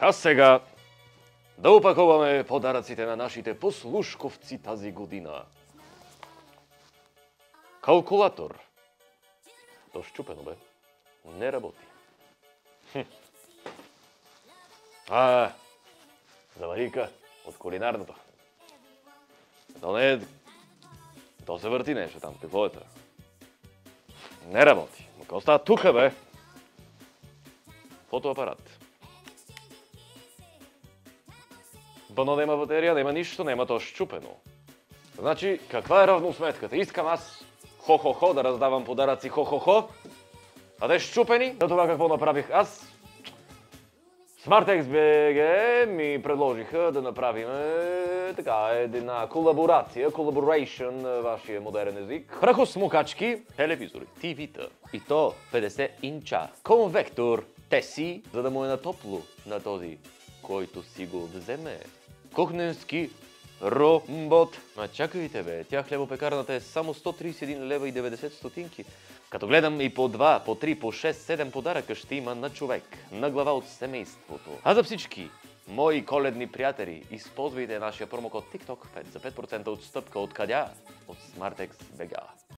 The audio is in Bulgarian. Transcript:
А сега да опакуваме подаръците на нашите послушковци тази година. Калкулатор. То щупено бе. Не работи. Заварика от кулинарната. То не е... То се върти нещо там. Какво е това? Не работи. Но какво става тука, бе? Фотоапарат. Бано нема батерия, нема нищо, нема то щупено. Значи, каква е равносметката? Искам аз хо-хо-хо да раздавам подаръци хо-хо-хо, а те щупени. За това какво направих аз? SmartX BG ми предложиха да направим така една колаборация, collaboration, вашия модерен език. Прахосмукачки, телевизори, TV-та. И то 50 инча. Конвектор, теси, за да му е натопло на този, който си го вземе. Кухненски робот. Ма чакайте бе, тя хлебопекарната е само 131 лева и 90 стотинки. Като гледам и по 2, по 3, по 6, 7 подаръка ще има на човек, на глава от семейството. А за всички мои коледни приятели, използвайте нашия промокод TikTok 5 за 5% отстъпка от къдя? От SmartX BG.